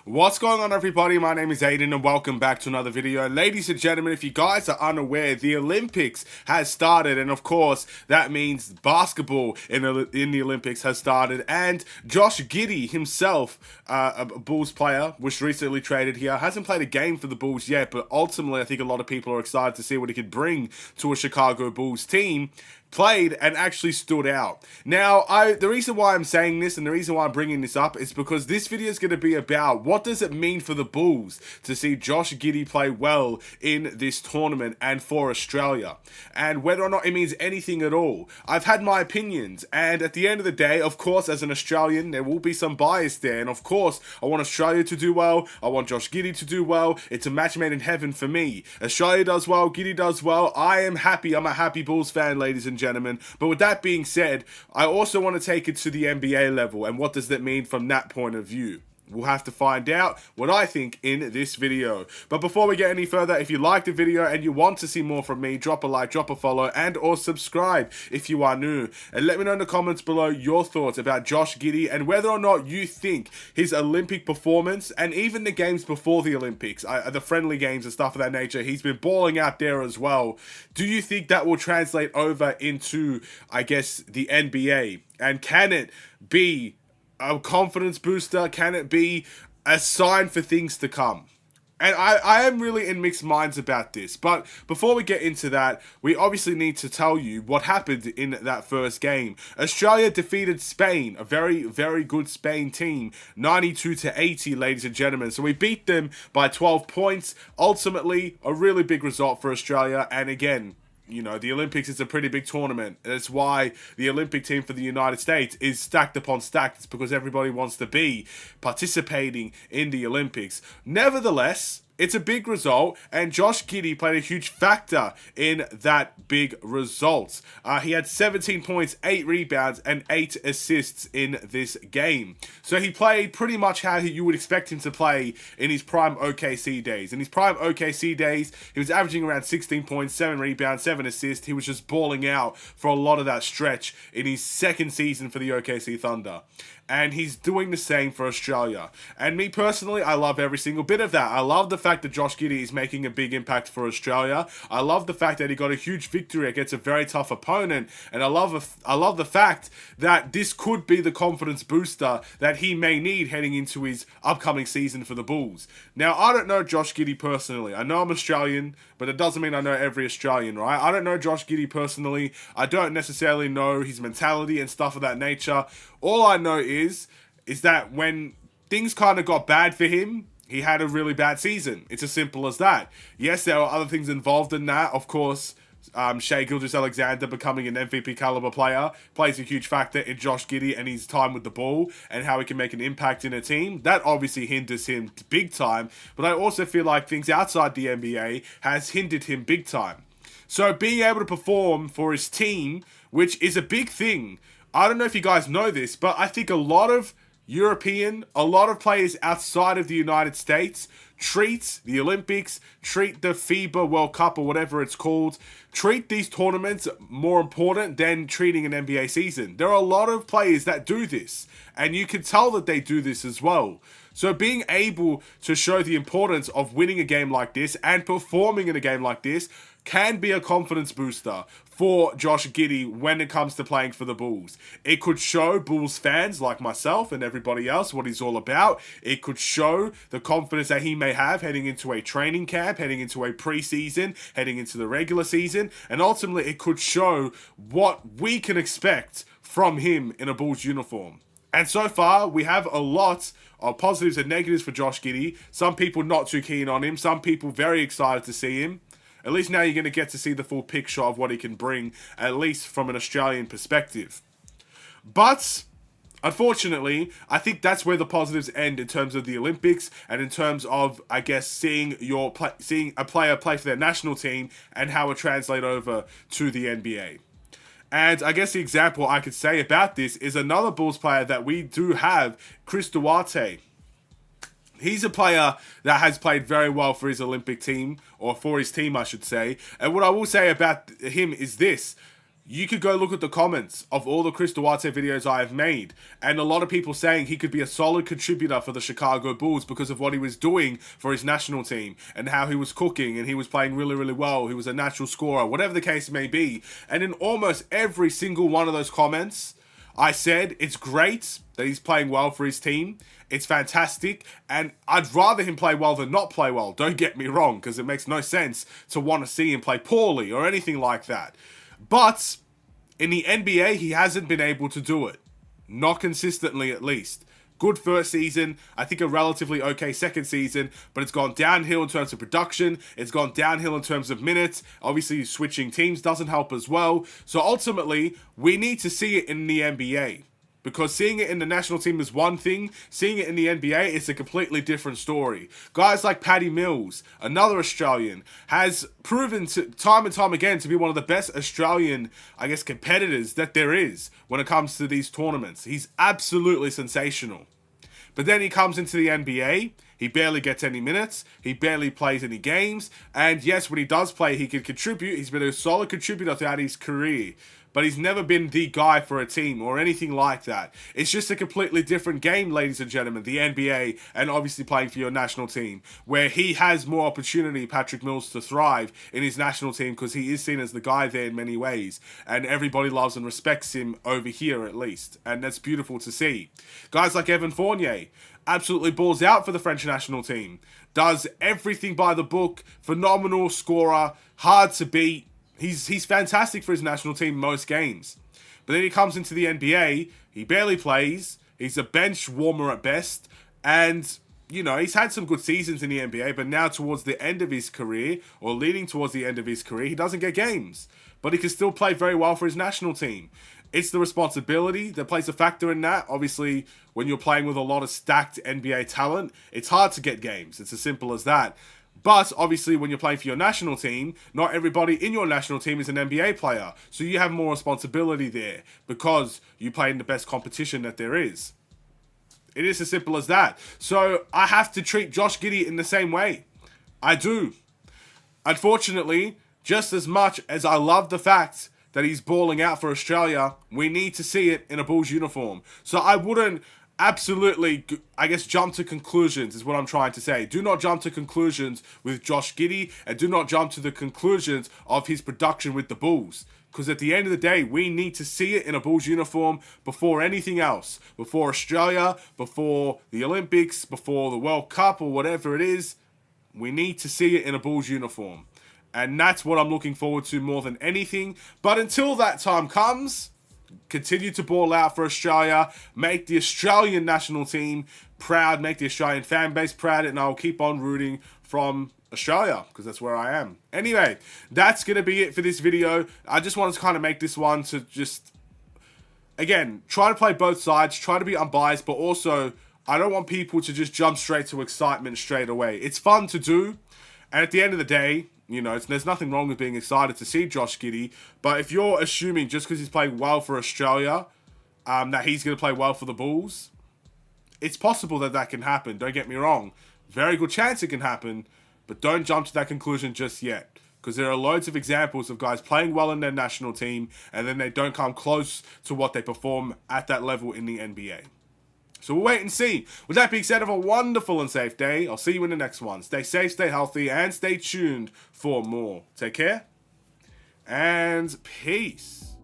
What's going on, everybody? My name is Aiden and welcome back to another video. Ladies and gentlemen, if you guys are unaware, the Olympics has started, and of course that means basketball in the Olympics has started, and Josh Giddey himself, a Bulls player, was recently traded here. Hasn't played a game for the Bulls yet, but ultimately I think a lot of people are excited to see what he could bring to a Chicago Bulls team. Played and actually stood out. Now, the reason why I'm saying this and the reason why I'm bringing this up is because this video is going to be about what does it mean for the Bulls to see Josh Giddey play well in this tournament and for Australia, and whether or not it means anything at all. I've had my opinions, and at the end of the day, of course, as an Australian, there will be some bias there, and of course, I want Australia to do well, I want Josh Giddey to do well. It's a match made in heaven for me. Australia does well, Giddey does well, I am happy. I'm a happy Bulls fan, ladies and gentlemen. But with that being said, I also want to take it to the NBA level, and what does that mean from that point of view? We'll have to find out what I think in this video. But before we get any further, if you liked the video and you want to see more from me, drop a like, drop a follow, and or subscribe if you are new. And let me know in the comments below your thoughts about Josh Giddey and whether or not you think his Olympic performance and even the games before the Olympics, the friendly games and stuff of that nature, he's been balling out there as well. Do you think that will translate over into, I guess, the NBA? And can it be a confidence booster? Can it be a sign for things to come? And I am really in mixed minds about this. But before we get into that, we obviously need to tell you what happened in that first game. Australia defeated Spain, a very, very good Spain team, 92-80, ladies and gentlemen. So we beat them by 12 points. Ultimately, a really big result for Australia. And again, you know, the Olympics is a pretty big tournament. That's why the Olympic team for the United States is stacked upon stacked. It's because everybody wants to be participating in the Olympics. Nevertheless, it's a big result, and Josh Giddey played a huge factor in that big result. He had 17 points, 8 rebounds, and 8 assists in this game. So he played pretty much how you would expect him to play in his prime OKC days. In his prime OKC days, he was averaging around 16 points, 7 rebounds, 7 assists. He was just balling out for a lot of that stretch in his second season for the OKC Thunder. And he's doing the same for Australia. And me personally, I love every single bit of that. I love the fact that Josh Giddey is making a big impact for Australia. I love the fact that he got a huge victory against a very tough opponent. And I love the fact that this could be the confidence booster that he may need heading into his upcoming season for the Bulls. Now, I don't know Josh Giddey personally. I know I'm Australian, but it doesn't mean I know every Australian, right? I don't know Josh Giddey personally. I don't necessarily know his mentality and stuff of that nature. All I know is that when things kind of got bad for him, he had a really bad season. It's as simple as that. Yes, there are other things involved in that. Of course, Shai Gilgeous-Alexander becoming an MVP caliber player plays a huge factor in Josh Giddey and his time with the ball and how he can make an impact in a team. That obviously hinders him big time. But I also feel like things outside the NBA has hindered him big time. So being able to perform for his team, which is a big thing. I don't know if you guys know this, but I think a lot of players outside of the United States treat the Olympics, treat the FIBA World Cup or whatever it's called, treat these tournaments more important than treating an NBA season. There are a lot of players that do this, and you can tell that they do this as well. So being able to show the importance of winning a game like this and performing in a game like this can be a confidence booster for Josh Giddey when it comes to playing for the Bulls. It could show Bulls fans like myself and everybody else what he's all about. It could show the confidence that he may have heading into a training camp, heading into a preseason, heading into the regular season, and ultimately it could show what we can expect from him in a Bulls uniform. And so far, we have a lot of positives and negatives for Josh Giddey. Some people not too keen on him, some people very excited to see him. At least now you're going to get to see the full picture of what he can bring, at least from an Australian perspective. But unfortunately, I think that's where the positives end in terms of the Olympics and in terms of, I guess, seeing a player play for their national team and how it translates over to the NBA. And I guess the example I could say about this is another Bulls player that we do have, Chris Duarte. He's a player that has played very well for his Olympic team, or for his team, I should say. And what I will say about him is this. You could go look at the comments of all the Chris Duarte videos I have made, and a lot of people saying he could be a solid contributor for the Chicago Bulls because of what he was doing for his national team and how he was cooking and he was playing really, really well. He was a natural scorer, whatever the case may be. And in almost every single one of those comments, I said it's great that he's playing well for his team. It's fantastic, and I'd rather him play well than not play well. Don't get me wrong, because it makes no sense to want to see him play poorly or anything like that. But in the NBA, he hasn't been able to do it. Not consistently, at least. Good first season, I think a relatively okay second season, but it's gone downhill in terms of production, it's gone downhill in terms of minutes, obviously switching teams doesn't help as well, so ultimately, we need to see it in the NBA. Because seeing it in the national team is one thing, seeing it in the NBA is a completely different story. Guys like Patty Mills, another Australian, has proven time and time again to be one of the best Australian, competitors that there is when it comes to these tournaments. He's absolutely sensational. But then he comes into the NBA, he barely gets any minutes, he barely plays any games, and yes, when he does play, he can contribute. He's been a solid contributor throughout his career. But he's never been the guy for a team or anything like that. It's just a completely different game, ladies and gentlemen, the NBA, and obviously playing for your national team, where he has more opportunity, Patrick Mills, to thrive in his national team because he is seen as the guy there in many ways, and everybody loves and respects him over here at least, and that's beautiful to see. Guys like Evan Fournier absolutely balls out for the French national team, does everything by the book, phenomenal scorer, hard to beat. He's fantastic for his national team most games. But then he comes into the NBA, he barely plays, he's a bench warmer at best, and, he's had some good seasons in the NBA, but now towards the end of his career, or leading towards the end of his career, he doesn't get games. But he can still play very well for his national team. It's the responsibility that plays a factor in that. Obviously, when you're playing with a lot of stacked NBA talent, it's hard to get games. It's as simple as that. But obviously, when you're playing for your national team, not everybody in your national team is an NBA player. So you have more responsibility there because you play in the best competition that there is. It is as simple as that. So I have to treat Josh Giddey in the same way. I do. Unfortunately, just as much as I love the fact that he's balling out for Australia, we need to see it in a Bulls uniform. So I wouldn't absolutely, jump to conclusions is what I'm trying to say. Do not jump to conclusions with Josh Giddey, and do not jump to the conclusions of his production with the Bulls. Because at the end of the day, we need to see it in a Bulls uniform before anything else. Before Australia, before the Olympics, before the World Cup or whatever it is. We need to see it in a Bulls uniform. And that's what I'm looking forward to more than anything. But until that time comes, continue to ball out for Australia, make the Australian national team proud, make the Australian fan base proud, and I'll keep on rooting from Australia because that's where I am. Anyway, that's going to be it for this video. I just wanted to kind of make this one to just, again, try to play both sides, try to be unbiased, but also I don't want people to just jump straight to excitement straight away. It's fun to do, and at the end of the day, there's nothing wrong with being excited to see Josh Giddey, but if you're assuming just because he's playing well for Australia, that he's going to play well for the Bulls, it's possible that can happen. Don't get me wrong. Very good chance it can happen, but don't jump to that conclusion just yet, because there are loads of examples of guys playing well in their national team, and then they don't come close to what they perform at that level in the NBA. So we'll wait and see. With that being said, have a wonderful and safe day. I'll see you in the next one. Stay safe, stay healthy, and stay tuned for more. Take care, and peace.